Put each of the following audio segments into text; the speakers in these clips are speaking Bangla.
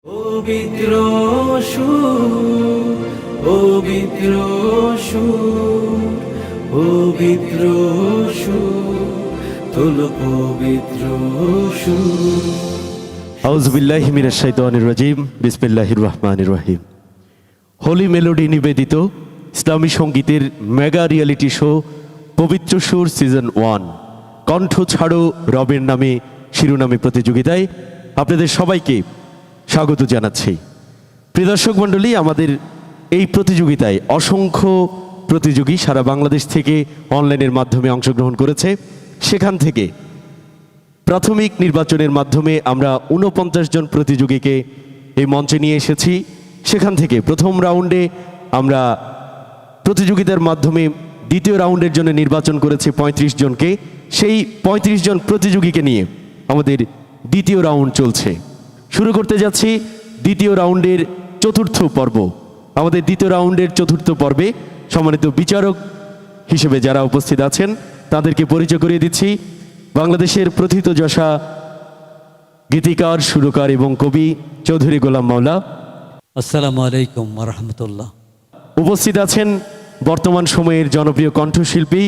ও বিদ্রোহ সুর, ও বিদ্রোহ সুর, ও বিদ্রোহ সুর, তোলো পবিত্র সুর। আউযু বিল্লাহি মিনাশ শাইতানির রাজিম। বিসমিল্লাহির রহমানির রহিম। হোলি মেলোডি নিবেদিত ইসলামী সঙ্গীতের মেগা রিয়েলিটি শো পবিত্র সুর সিজন 1 কণ্ঠ ছাড়ো রবের নামে শিরোনামে প্রতিযোগিতায় আপনাদের সবাইকে স্বাগত জানাচ্ছি। প্রিয় দর্শক মণ্ডলী, আমাদের এই প্রতিযোগিতায় অসংখ্য প্রতিযোগী সারা বাংলাদেশ থেকে অনলাইনের মাধ্যমে অংশগ্রহণ করেছে। সেখান থেকে প্রাথমিক নির্বাচনের মাধ্যমে আমরা 49 জন প্রতিযোগীকে এই মঞ্চে নিয়ে এসেছি। সেখান থেকে প্রথম রাউন্ডে আমরা প্রতিযোগিতার মাধ্যমে দ্বিতীয় রাউন্ডের জন্য নির্বাচন করেছি 35 জনকে। সেই 35 জন প্রতিযোগীকে নিয়ে আমাদের দ্বিতীয় রাউন্ড চলছে। শুরু করতে যাচ্ছি দ্বিতীয় রাউন্ডের চতুর্থ পর্ব। আমাদের দ্বিতীয় রাউন্ডের চতুর্থ পর্বে সম্মানিত বিচারক হিসেবে যারা উপস্থিত আছেন তাদেরকে পরিচয় করিয়ে দিচ্ছি। বাংলাদেশের প্রথিতযশা গীতিকার, সুরকার এবং কবি চৌধুরী গোলাম মাওলা। আসসালামু আলাইকুম ওয়া রাহমাতুল্লাহ। উপস্থিত আছেন বর্তমান সময়ের জনপ্রিয় কণ্ঠশিল্পী,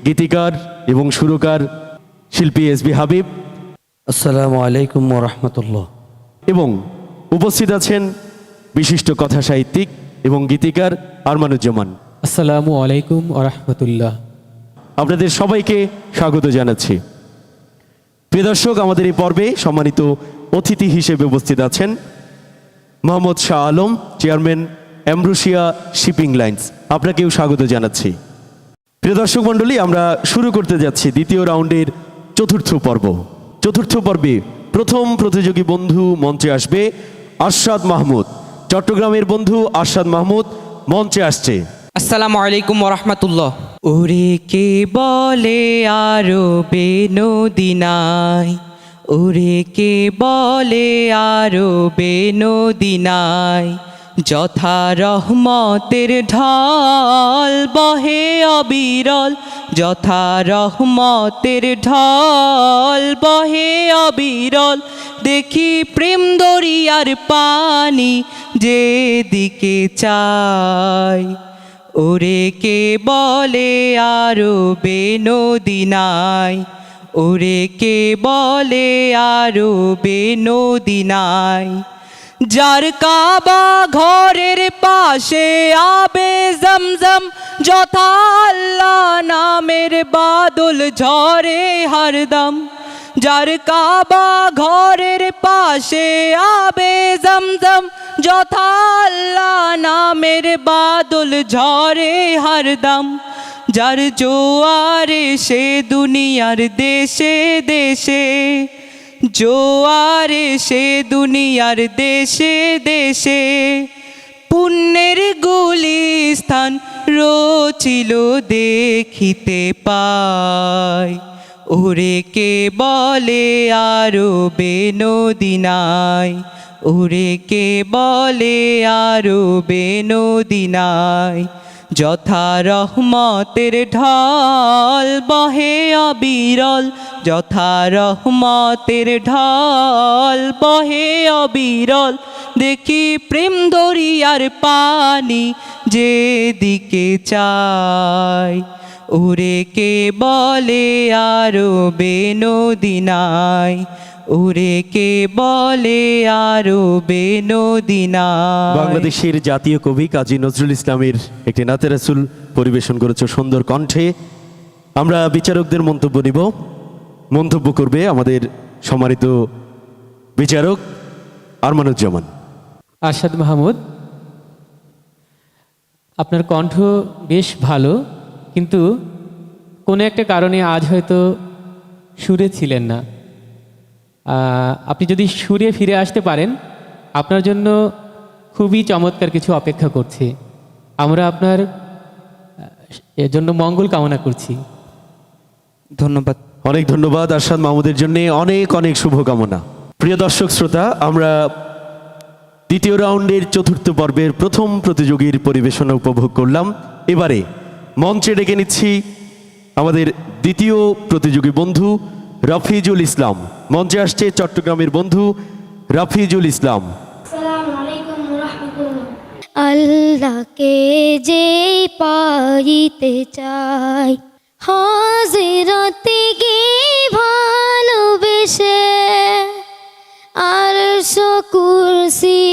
গীতিকার এবং সুরকার শিল্পী এসবি হাবিব। আসসালামু আলাইকুম ওয়া রাহমাতুল্লাহ। এবং উপস্থিত আছেন বিশিষ্ট কথা সাহিত্যিক এবং গীতিকার আরমানুজ্জামান। আসসালামু আলাইকুম ওয়া রাহমাতুল্লাহ। আপনাদের সবাইকে স্বাগত জানাচ্ছি। প্রিয় দর্শক, আমাদের এই পর্বে সম্মানিত অতিথি হিসেবে উপস্থিত আছেন Mohammad Shah Alam, chairman Ambrosia shipping lines. আপনাকেও স্বাগত জানাচ্ছি। প্রিয় দর্শক মণ্ডলী, আমরা শুরু করতে যাচ্ছি দ্বিতীয় রাউন্ডের চতুর্থ পর্ব। চতুর্থ পর্বে প্রথম প্রতিযোগী বন্ধু মঞ্চে আসবে আরশাদ মাহমুদ। চট্টগ্রামের বন্ধু আরশাদ মাহমুদ মঞ্চে আসছে। আসসালামু আলাইকুম ওয়া রাহমাতুল্লাহ। ওরে কে বলে আরবে নদীনায়, ওরে কে বলে আরবে নদীনায়, যথা রহমতের ঢল বহে অবিরল, যথা রহমতের ঢল বহে অবিরল, দেখি প্রেম দরিয়ার পানি যেদিকে চায়, ওরে কে বলে আরবে নদীনায়, ওরে কে বলে আরবে নদীনায়, যার কাবা ঘরের পাশে আবে জমজম, যথা আল্লাহ নামের বাদল ঝরে হরদম, যার কাবা ঘরের পাশে আবে জমজম, যথা আল্লাহ নামের বাদল ঝরে হরদম, যার জোয়ারে সে দুনিয়ার দেশে দেশে, জোয়ারে সে দুনিয়ার দেশে দেশে, পুণ্যের গুলিস্থান রচিল দেখিতে পায়, ওরে কে বলে আরবে নদীনায়, ওরে কে বলে আরবে নদীনায়, যথা রহমতের ঢল বহে অবিরল, যথা রহমতের ঢল বহে অবিরল, দেখি প্রেম দরিয়ার পানি যেদিকে চায়, ওরে কে বলে আরবে নদীনায়, ওরে কে বলে আরবে নদীনায়। বাংলাদেশের জাতীয় কবি কাজী নজরুল ইসলামের একটি নাতে রাসূল পরিবেশন করেছে সুন্দর কণ্ঠে। আমরা বিচারকদের মন্তব্য নিব। মন্তব্য করবে আমাদের সম্মানিত বিচারক আরমানুজ্জামান। আরশাদ মাহমুদ, আপনার কণ্ঠ বেশ ভালো, কিন্তু কোনো একটা কারণে আজ হয়তো সুরে ছিলেন না। আপনি যদি সুরে ফিরে আসতে পারেন, আপনার জন্য খুবই চমৎকার কিছু অপেক্ষা করছে। আমরা আপনার এর জন্য মঙ্গল কামনা করছি। ধন্যবাদ। অনেক ধন্যবাদ আরশাদ মাহমুদের জন্য, অনেক অনেক শুভকামনা। প্রিয় দর্শক শ্রোতা, আমরা দ্বিতীয় রাউন্ডের চতুর্থ পর্বের প্রথম প্রতিযোগীর পরিবেশনা উপভোগ করলাম। এবারে মঞ্চে ডেকে নিচ্ছি আমাদের দ্বিতীয় প্রতিযোগী বন্ধু রাফিজুল ইসলাম। মঞ্চে আসছে চট্টগ্রামের বন্ধু রাফিজুল ইসলাম। আসসালামু আলাইকুম ওয়া রাহমাতুল্লাহ। আল্লাহকে যে পাইতে চাই, হাজিরাতে গিয়ে ভালোবেসে, আর কুরসি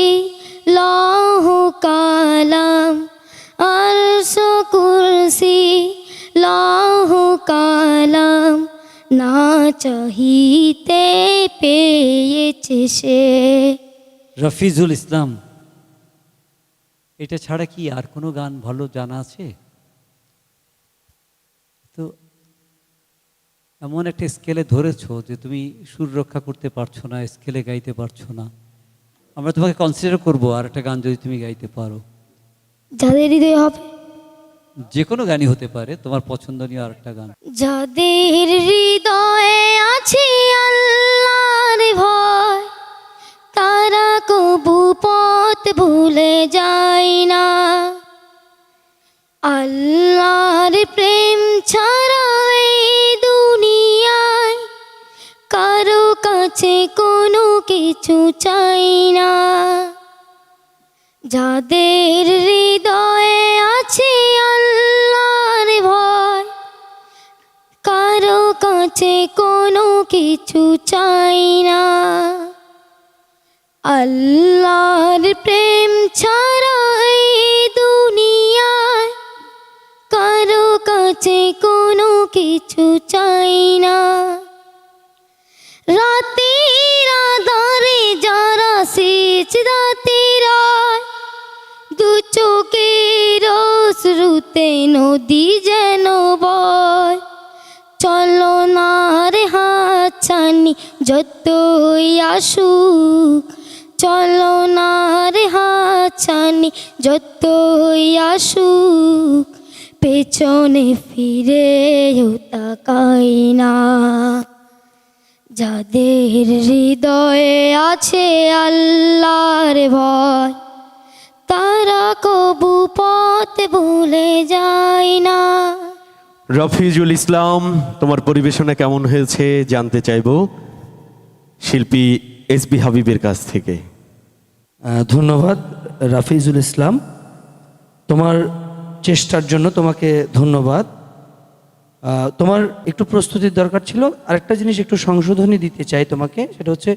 লৌহ কালাম, আর কুরসি লৌহ কালাম, না চাহিতে পেয়েছে সে। রফিজুল ইসলাম, এটা ছাড়া কি আর কোনো গান ভালো জানা আছে? তো এমন একটা স্কেলে ধরেছো যে তুমি সুর রক্ষা করতে পারছো না, স্কেলে গাইতে পারছো না। আমরা তোমাকে কনসিডার করবো আর একটা গান যদি তুমি গাইতে পারো। যাদের হৃদয়ে হবে, যে কোনো গানই হতে পারে, তোমার পছন্দনীয় আর একটা গান। যাদের হৃদয়ে আছে আল্লাহর ভয়, তারা কবু পথ ভুলে যায় না। আল্লাহর প্রেম ছাড়া এই দুনিয়ায় কারো কাছে কোনো কিছু চাই না। যাদের হৃদয়ে আছে আল্লাহর ভয়, কারো কাছে কোনো কিছু চাই না। আল্লাহর প্রেম ছাড়া এই দুনিয়ায় কারো কাছে কোনো কিছু চাই না। রাতের আঁধারে যারা সিজদাতে রয়, দু চোখের অশ্রুতে নদী যেন বয়। চলো না রে হাতছানি যতই আসুক, চলো না রে হাতছানি যতই আসুক, পেছনে ফিরেও তাকাই না। যাদের হৃদয়ে আছে আল্লাহর ভয়, তারা কবু পথ ভুলে যায় না। রফিজুল ইসলাম, তোমার পরিবেশনা কেমন হয়েছে জানতে চাইবো শিল্পী এসবি হাবিবের কাছ থেকে। ধন্যবাদ রাফিজুল ইসলাম, তোমার চেষ্টার জন্য তোমাকে ধন্যবাদ। তোমার একটু প্রস্তুতির দরকার ছিল। আরেকটা জিনিস একটু সংশোধনী দিতে চাই তোমাকে, সেটা হচ্ছে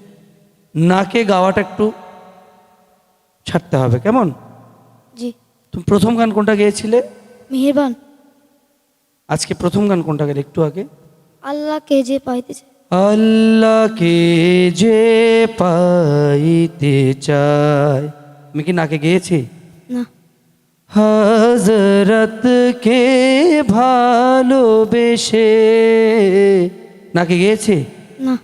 নাকে গাওয়াটা একটু ছাড়তে হবে, কেমন? জি। তুমি প্রথম গান কোনটা গেয়েছিলে? মেহেরবান। আজকে প্রথম গান কোনটা গেলে একটু আগে? আল্লাহকে যে পাইতে চাই। আল্লাহকে যে পাইতে চায়, আমি কি নাকে গেয়েছি? না। হযরতকে ভালোবেসে, নাকে গেয়েছি? না।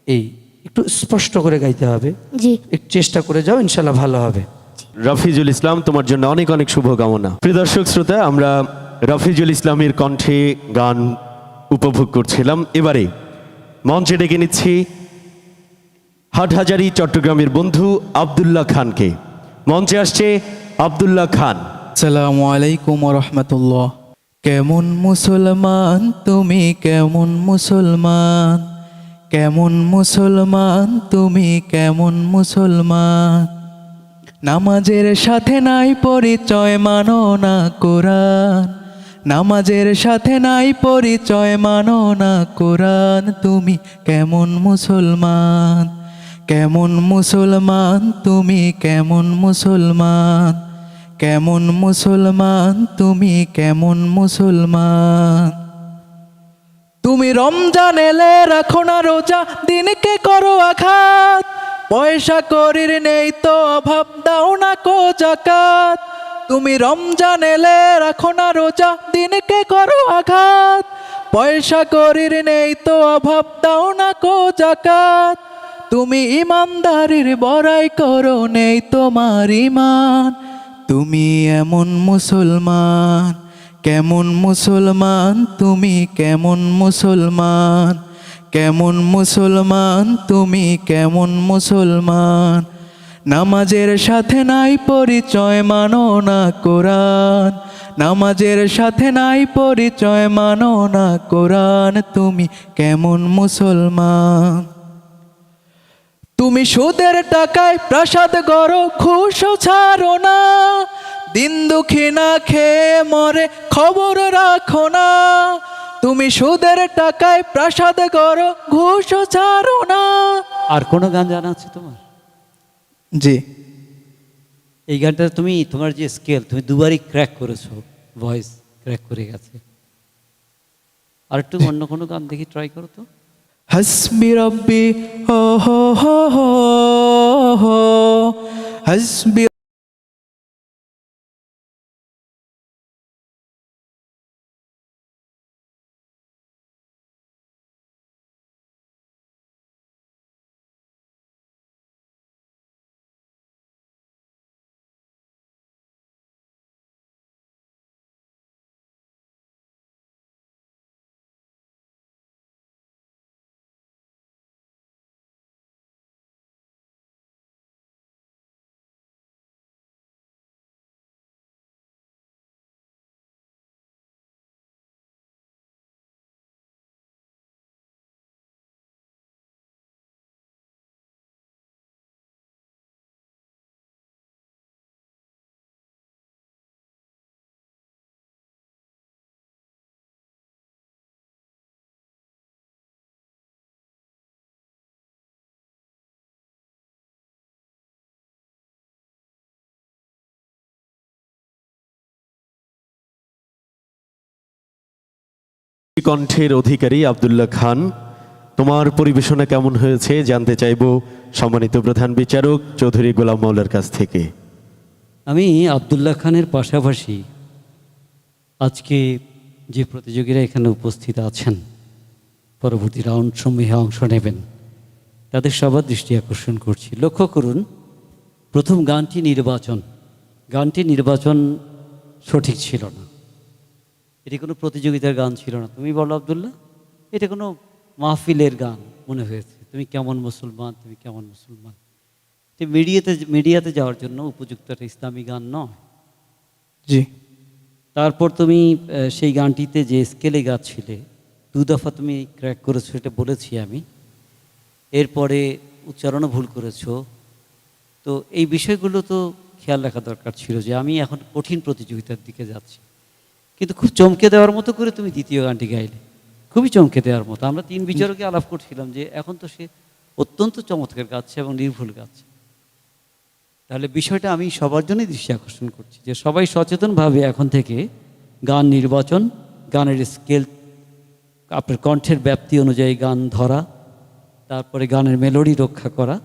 এই একটু স্পষ্ট করে গাইতে হবে। জি। একটু চেষ্টা করে যাও, ইনশাল্লাহ ভালো হবে। রফিজুল ইসলাম, তোমার জন্য অনেক অনেক শুভকামনা। প্রিয় দর্শক শ্রোতা, আমরা রফিজুল ইসলামের কণ্ঠে গান উপভোগ করছিলাম। এবারে মঞ্চে ডেকে নিচ্ছি হাটহাজারী চট্টগ্রামের বন্ধু আব্দুল্লাহ খানকে। মঞ্চে আসছে আব্দুল্লাহ খান। আসসালামু আলাইকুম ওয়া রাহমাতুল্লাহ। কেমন মুসলমান তুমি, কেমন মুসলমান, কেমন মুসলমান তুমি, কেমন মুসলমান। নামাজের সাথে নাই পরিচয়, মানো না কোরআন। নামাজের সাথে নাই পরিচয়, মানো না কোরআন। তুমি কেমন মুসলমান, কেমন মুসলমান তুমি, কেমন মুসলমান, কেমন মুসলমান তুমি, কেমন মুসলমান। তুমি রমজান এলে রাখো না রোজা, দিনকে করো আঘাত। পয়সা করির নেই তো অভাব, দাও না কো যাকাত। তুমি রমজান এলে রাখো না রোজা, দিনকে করো আঘাত। পয়সা করির নেই তো অভাব, দাও না কো যাকাত। তুমি ইমানদারির বড়াই করো, নেই তোমার ইমান। তুমি এমন মুসলমান, কেমন মুসলমান তুমি, কেমন মুসলমান, কেমন মুসলমান তুমি, কেমন মুসলমান। নামাজের সাথে নাই পরিচয়, মানো না কোরআন। নামাজের সাথে নাই পরিচয়, মানো না কোরআন। তুমি কেমন মুসলমান। তুমি সুদের টাকায় প্রাসাদ গড়ো খুশো ছাড়ো না, দিন দুঃখী না খেয়ে মরে খবর রাখো না। তুমি সুদের টাকায় প্রাসাদ গড়ো ঘুষো ছাড়ো না। আর কোনো গান জানা আছে তোমার? জি, এই গানটা তুমি, তোমার যে স্কেল, তুমি দুবারই ক্র্যাক করেছো, ভয়েস ক্র্যাক করে গেছে। আর একটু অন্য কোনো গান দেখি, ট্রাই করো তো। হাসবি রব্বি হো হো হো হো হো, হাসবি কণ্ঠের অধিকারী আব্দুল্লাহ খান, তোমার পরিবেশনা কেমন হয়েছে জানতে চাইব সম্মানিত প্রধান বিচারক চৌধুরী গোলাম মাওলার কাছ থেকে। আমি আব্দুল্লাহ খানের পাশাপাশি আজকে যে প্রতিযোগীরা এখানে উপস্থিত আছেন, পরবর্তী রাউন্ড সমূহে অংশ নেবেন, তাদের সবার দৃষ্টি আকর্ষণ করছি। লক্ষ্য করুন, প্রথম গানটি নির্বাচন সঠিক ছিল না। এটি কোনো প্রতিযোগিতার গান ছিল না। তুমি বলো আব্দুল্লাহ, এটা কোনো মাহফিলের গান মনে হয়েছে। তুমি কেমন মুসলমান, তুমি কেমন মুসলমান। এটি মিডিয়াতে যাওয়ার জন্য উপযুক্ত একটা ইসলামী গান নয়। জি, তারপর তুমি সেই গানটিতে যে স্কেলে গাচ্ছিলে, 2 দফা তুমি ক্র্যাক করেছো, এটা বলেছি আমি। এরপরে উচ্চারণও ভুল করেছো। তো এই বিষয়গুলো তো খেয়াল রাখা দরকার ছিল যে আমি এখন কঠিন প্রতিযোগিতার দিকে যাচ্ছি। কিন্তু খুব চমকে দেওয়ার মতো করে তুমি দ্বিতীয় গানটি গাইলে, খুবই চমকে দেওয়ার মতো। আমরা 3 বিচারকে আলাপ করছিলাম যে এখন তো সে অত্যন্ত চমৎকার গাচ্ছে এবং নির্ভুল গাচ্ছে। তাহলে বিষয়টা আমি সবার জন্যই দৃষ্টি আকর্ষণ করছি যে সবাই সচেতনভাবে এখন থেকে গান নির্বাচন, গানের স্কেল, আপনার কণ্ঠের ব্যাপ্তি অনুযায়ী গান ধরা, তারপরে গানের মেলোডি রক্ষা করা।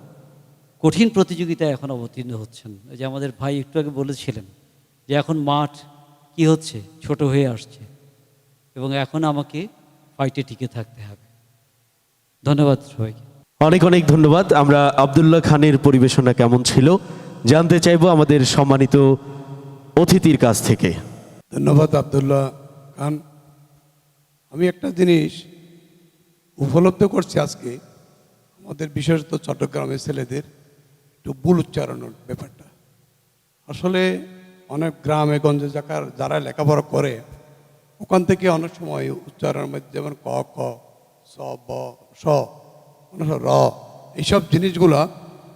কঠিন প্রতিযোগিতায় এখন অবতীর্ণ হচ্ছেন। এই যে আমাদের ভাই একটু আগে বলেছিলেন যে এখন মাঠ কি হচ্ছে, ছোট হয়ে আসছে, এবং এখন আমাকে ফাইটে টিকে থাকতে হবে। ধন্যবাদ সবাইকে। অনেক অনেক ধন্যবাদ। আমরা আব্দুল্লাহ খানের পরিবেশনা কেমন ছিল জানতে চাইব আমাদের সম্মানিত অতিথির কাছ থেকে। ধন্যবাদ আব্দুল্লাহ খান। আমি একটা জিনিস উপলব্ধি করছি আজকে, আমাদের বিশেষত চট্টগ্রামের ছেলেদের একটু ভুল উচ্চারণের ব্যাপারটা। আসলে অনেক গ্রামে গঞ্জে যারা লেখাপড়া করে, ওখান থেকে অনেক সময় উচ্চারণের মধ্যে যেমন ক খ, স ব স, অনেক র, এইসব জিনিসগুলা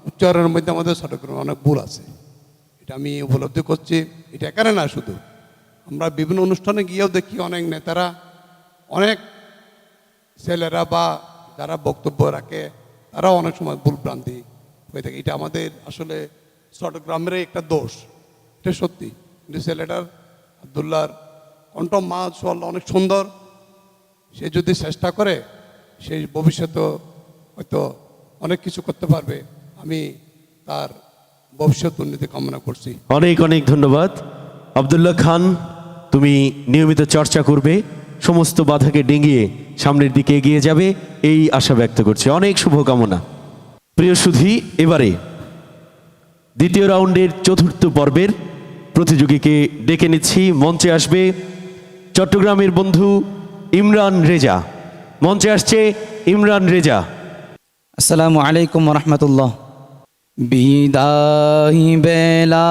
উচ্চারণের মধ্যে আমাদের চট্টগ্রামে অনেক ভুল আছে। এটা আমি উপলব্ধি করছি। এটা এখানে না, শুধু আমরা বিভিন্ন অনুষ্ঠানে গিয়েও দেখি অনেক নেতারা, অনেক ছেলেরা বা যারা বক্তব্য রাখে, তারাও অনেক সময় ভুল ভ্রান্তি হয়ে থাকে। এটা আমাদের আসলে চট্টগ্রামের একটা দোষ, এটা সত্যি। কিন্তু ছেলেটার আব্দুল্লাহর কণ্ঠ মাশাআল্লাহ অনেক সুন্দর। সে যদি চেষ্টা করে, সেই ভবিষ্যতে হয়তো অনেক কিছু করতে পারবে। আমি তার ভবিষ্যৎ উন্নতি কামনা করছি। অনেক অনেক ধন্যবাদ আব্দুল্লাহ খান। তুমি নিয়মিত চর্চা করবে, সমস্ত বাধাকে ডিঙিয়ে সামনের দিকে এগিয়ে যাবে, এই আশা ব্যক্ত করছি। অনেক শুভকামনা। প্রিয় সুধী, এবারে দ্বিতীয় রাউন্ডের চতুর্থ পর্বের প্রতিযোগীকে ডেকে নিচ্ছি। মঞ্চে আসবে চট্টগ্রামের বন্ধু ইমরান রেজা। মঞ্চে আসছে ইমরান রেজা। আসসালামু আলাইকুম রহমতুল্লাহ। বিদায় বেলা,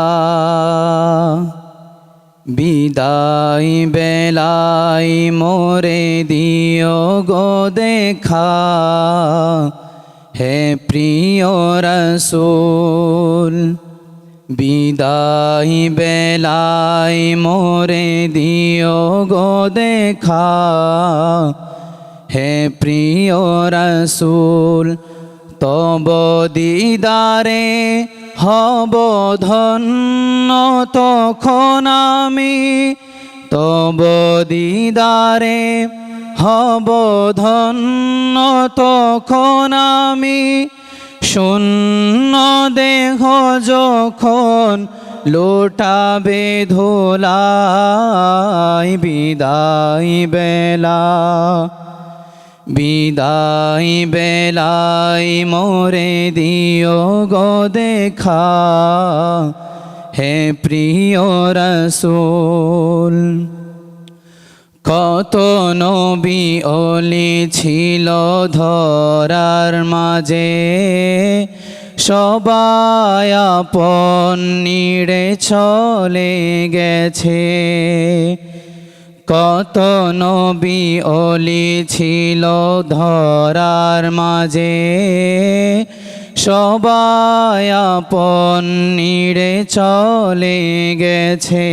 বিদায় বেলায় মোরে দিও গো দেখা, হে প্রিয় রসূল বিদায় বেলায় মোরে দিও গো দেখা হে প্রিয় রসূল তব দিদারে হব ধন্য তখন আমি তব দিদারে হব ধন্য তখন আমি শূন্য দেহ যখন লোটাবে ধোলাই বিদায় বেলা বিদায় বেলায় মোরে দিও গো দেখা হে প্রিয় রসূল কত নবী ওলি ছিল ধরার মাঝে সবাই আপন নিড়ে চলে গেছে কত নবী ওলি ছিল ধরার মাঝে সবাই আপন নিড়ে চলে গেছে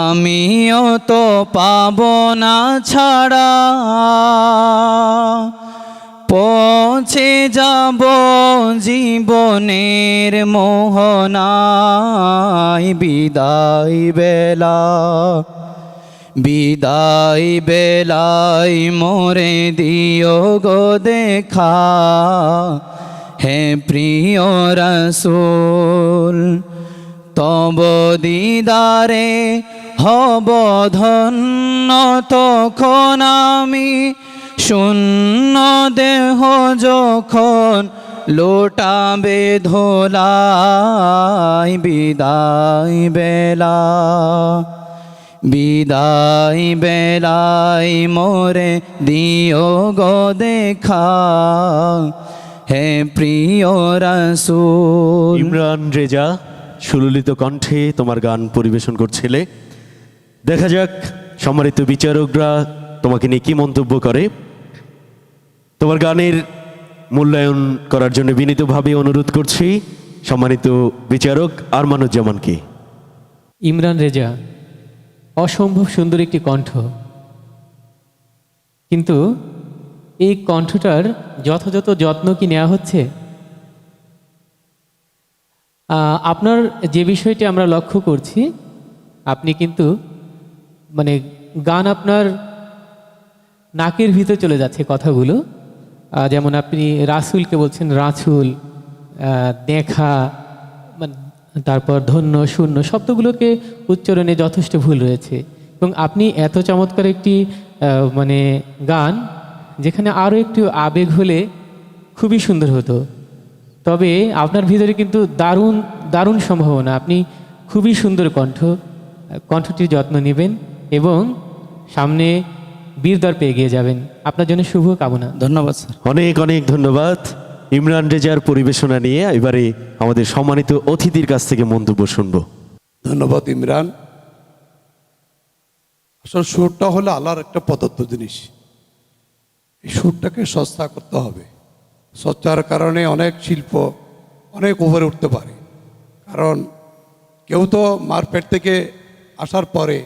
আমিও তো পাব না ছাড়া পৌঁছে যাব জীবনের মোহনায় বিদায় বেলা বিদায় বেলায় মোরে দিও গো দেখা হে প্রিয় রসূল তব দিদারে হব ধন্য তখন আমি শূন্য দেহ যখন লোটাবে ধোলাই বিদায় বেলা বিদায় বেলায় মোরে দিও গো দেখা হে প্রিয় রসূল ইমরান রেজা সুললিত কণ্ঠে তোমার গান পরিবেশন করছিলে। দেখা যাক সম্মানিত বিচারকরা তোমাকে নিয়ে কি মন্তব্য করে। তোমার গানের মূল্যায়ন করার জন্য বিনীতভাবে অনুরোধ করছি সম্মানিত বিচারক আরমানুজ্জামানকে। ইমরান রেজা অসম্ভব সুন্দর একটি কণ্ঠ, কিন্তু এই কণ্ঠটার যথাযথ যত্ন কি নেওয়া হচ্ছে? আপনার যে বিষয়টি আমরা লক্ষ্য করছি, আপনি কিন্তু মানে গান আপনার নাকের ভিতরে চলে যাচ্ছে কথাগুলো। যেমন আপনি রাসূলকে বলছেন রাসূল, দেখা, তারপর ধন্য শূন্য শব্দগুলোকে উচ্চারণে যথেষ্ট ভুল রয়েছে। এবং আপনি এত চমৎকার একটি মানে গান, যেখানে আরও একটু আবেগ হলে খুবই সুন্দর হতো। তবে আপনার ভিতরে কিন্তু দারুণ দারুণ সম্ভাবনা। আপনি খুবই সুন্দর কণ্ঠটির যত্ন নেবেন এবং সামনে বীরদর্পে এগিয়ে যাবেন। আপনার জন্য শুভ কামনা। ধন্যবাদ স্যার। অনেক অনেক ধন্যবাদ ইমরান রেজার পরিবেশনা নিয়ে। এবারে আমাদের সম্মানিত অতিথির কাছ থেকে মন্তব্য শুনবো। ধন্যবাদ ইমরান। আসলে সুরটা হলো আল্লাহর একটা প্রদত্ত জিনিস। এই সুরটাকে সস্তা করতে হবে। সস্তার কারণে অনেক শিল্প অনেক উপরে উঠতে পারে। কারণ কেউ তো মার পেট থেকে আসার পরে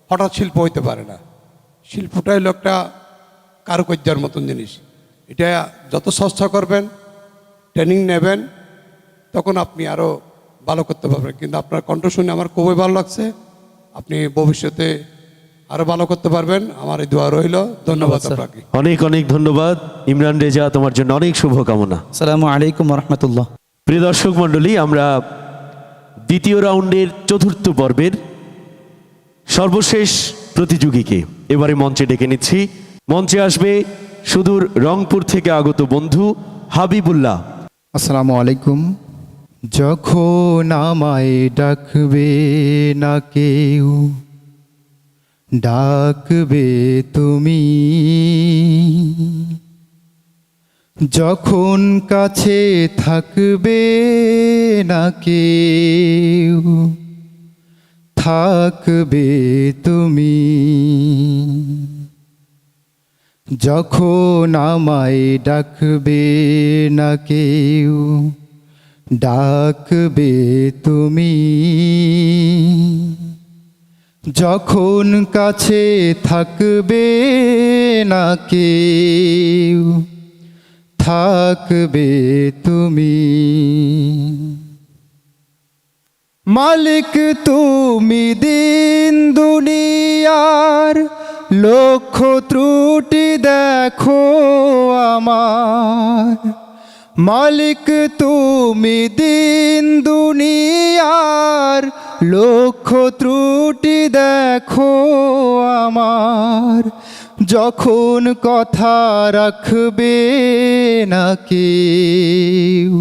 হঠাৎ শিল্প হইতে পারে না। শিল্পটাই হলো একটা কারুকার্যের মতন জিনিস। এটা যত সস্তা করবেন, ট্রেনিং নেবেন, তখন আপনি আরও ভালো করতে পারবেন। কিন্তু আপনার কণ্ঠ শুনে আমার খুবই ভালো লাগছে। আপনি ভবিষ্যতে আরও ভালো করতে পারবেন, আমার এই দোয়া রইল। ধন্যবাদ আপনাকে। অনেক অনেক ধন্যবাদ ইমরান রেজা, তোমার জন্য অনেক শুভকামনা। আসসালামু আলাইকুম রহমতুল্লাহ। প্রিয় দর্শক মণ্ডলী, আমরা দ্বিতীয় রাউন্ডের চতুর্থ পর্বের সর্বশেষ প্রতিযোগীকে এবারে মঞ্চে ডেকে নিচ্ছি। মঞ্চে আসবে সুদূর রংপুর থেকে আগত বন্ধু হাবিবুল্লাহ। আসসালামু আলাইকুম। যখন আমায় ডাকবে না কেউ, ডাকবে তুমি। যখন কাছে থাকবে না কেউ, থাকবে তুমি। যখন আমায় ডাকবে না কেউ, ডাকবে তুমি। যখন কাছে থাকবে না কেউ, থাকবে তুমি। মালিক তুমি দিন দুনিয়ার, লক্ষ ত্রুটি দেখো আমার। মালিক তুমি দিন দুনিয়ার, লক্ষ ত্রুটি দেখো আমার। যখন কথা রাখবে না কেউ,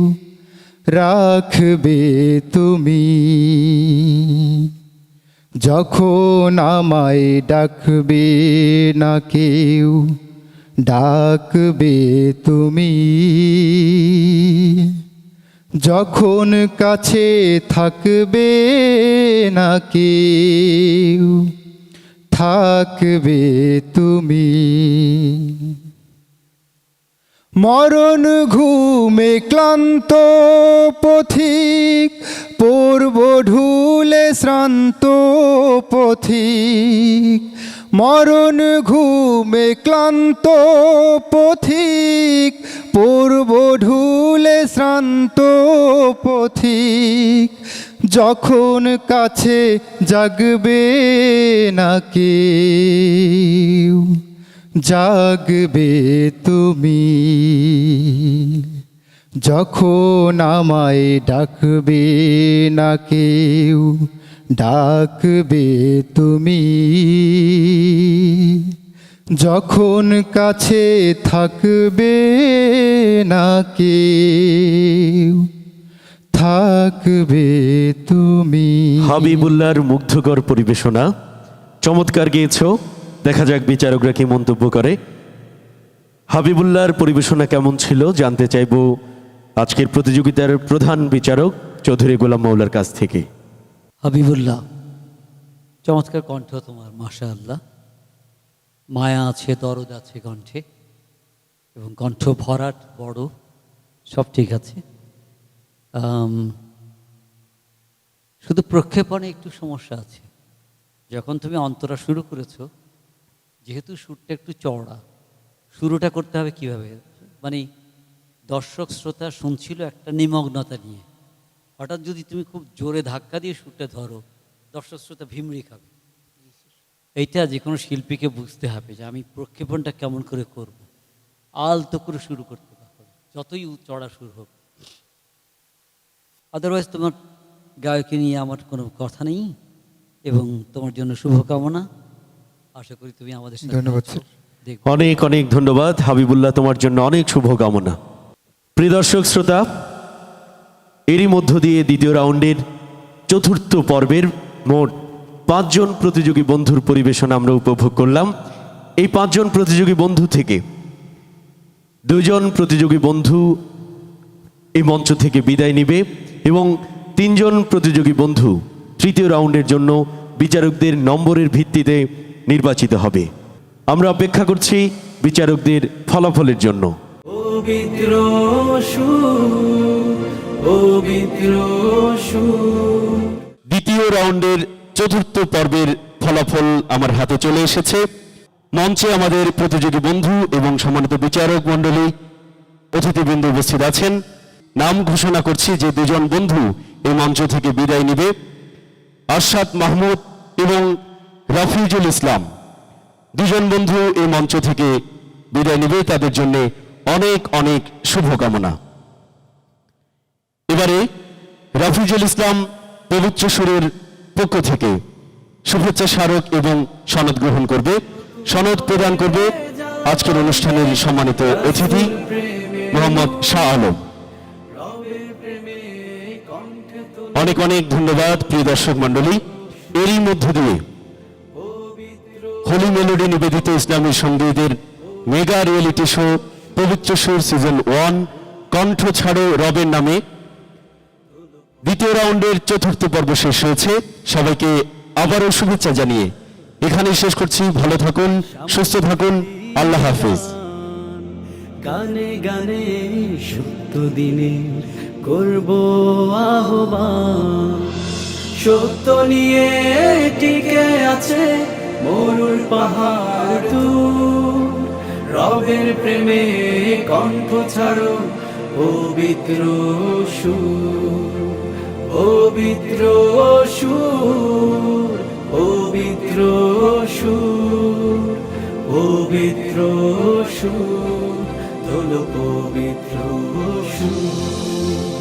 রাখবে তুমি। যখন আমায় ডাকবে না কেউ, ডাকবে তুমি। যখন কাছে থাকবে না কেউ, থাকবে তুমি। মরণ ঘুমে ক্লান্ত পথিক, পূর্ব ঢুলে শ্রান্ত পথিক। মরণ ঘুমে ক্লান্ত পথিক, পূর্ব ঢুলে শ্রান্ত পথিক। যখন কাছে জাগবে না কেউ, জাগবে তুমি। যখন আমায় ডাকবে না কেউ, ডাকবে তুমি। যখন কাছে থাকবে না কেউ, থাকবে তুমি। হাবিবুল্লাহর মুগ্ধকর পরিবেশনা, চমৎকার গেয়েছো। দেখা যাক বিচারকরা কি মন্তব্য করে। হাবিবুল্লাহর পরিবেশনা কেমন ছিল জানতে চাইব আজকের প্রতিযোগিতার প্রধান বিচারক চৌধুরী গোলাম মাওলার কাছ থেকে। হাবিবুল্লাহ, চমৎকার কণ্ঠ তোমার, মাশাআল্লাহ। মায়া আছে, দরদ আছে কণ্ঠে, এবং কণ্ঠ ভরাট বড়, সব ঠিক আছে। শুধু প্রক্ষেপণে একটু সমস্যা আছে। যখন তুমি অন্তরা শুরু করেছো, যেহেতু সুরটা একটু চওড়া, শুরুটা করতে হবে কিভাবে, মানে দর্শক শ্রোতা শুনছিল একটা নিমগ্নতা নিয়ে। হঠাৎ যদি তুমি খুব জোরে ধাক্কা দিয়ে সুরটা ধরো, দর্শক শ্রোতা ভিমড়ি খাবে। এইটা যে কোনো শিল্পীকে বুঝতে হবে যে আমি প্রক্ষেপণটা কেমন করে করব। আলতো করে শুরু করতে হবে, যতই চড়া সুর হোক। আদারওয়াইজ তোমার গায়কে নিয়ে আমার কোনো কথা নেই, এবং তোমার জন্য শুভকামনা। আশা করি তুমি আমাদের সাথে ধন্যবাদ। দেখবে। অনেক অনেক ধন্যবাদ হাবিবুল্লাহ, তোমার জন্য অনেক শুভকামনা। প্রিয় দর্শক শ্রোতা, এরই মধ্য দিয়ে দ্বিতীয় রাউন্ডের চতুর্থ পর্বের মোট 5 জন প্রতিযোগী বন্ধুর পরিবেশনা আমরা উপভোগ করলাম। এই 5 জন প্রতিযোগী বন্ধু থেকে 2 জন প্রতিযোগী বন্ধু এই মঞ্চ থেকে বিদায় নেবে, এবং 3 জন প্রতিযোগী বন্ধু তৃতীয় রাউন্ডের জন্য বিচারকদের নম্বরের ভিত্তিতে নির্বাচিত হবে। আমরা অপেক্ষা করছি বিচারকদের ফলাফলের জন্য। দ্বিতীয় রাউন্ডের চতুর্থ পর্বের ফলাফল আমার হাতে চলে এসেছে। মঞ্চে আমাদের প্রতিযোগী বন্ধু এবং সম্মানিত বিচারক মণ্ডলী, অতিথিবৃন্দ উপস্থিত আছেন। নাম ঘোষণা করছি যে 2 জন বন্ধু এই মঞ্চ থেকে বিদায় নেবে। আরশাদ মাহমুদ এবং রাফিজুল ইসলাম, 2 জন বন্ধু এই মঞ্চ থেকে বিদায় নেবে। তাদের জন্য অনেক অনেক শুভকামনা। এবারে রাফিজুল ইসলাম পবিত্র সুরের পক্ষ থেকে শুভেচ্ছা স্মারক এবং সনদ গ্রহণ করবে। সনদ প্রদান করবে আজকের অনুষ্ঠানের সম্মানিত অতিথি মোহাম্মদ শাহ আলম। অনেক অনেক ধন্যবাদ প্রিয় দর্শক মণ্ডলী। এরই মধ্য দিয়ে হোলি মেলোডি নিবেদিত ইসলামী সঙ্গীতের মেগা রিয়েলিটি শো পবিত্র সুর সিজন 1 কণ্ঠ ছাড়ো রবের নামে দ্বিতীয় রাউন্ডের চতুর্থ পর্ব শেষ হয়েছে। সবাইকে আবারও শুভেচ্ছা জানিয়ে এখানেই শেষ করছি। ভালো থাকুন, সুস্থ থাকুন, আল্লাহ হাফিজ। গানে গানে সত্য দিনের করব আহ্বান, সত্য নিয়ে টিকে আছে মরুর পাহাড় দূর, রবের প্রেমে কণ্ঠ ছাড়ো পবিত্র সুর, পবিত্র সুর, পবিত্র সুর, পবিত্র সুর, তোলো পবিত্র সুর।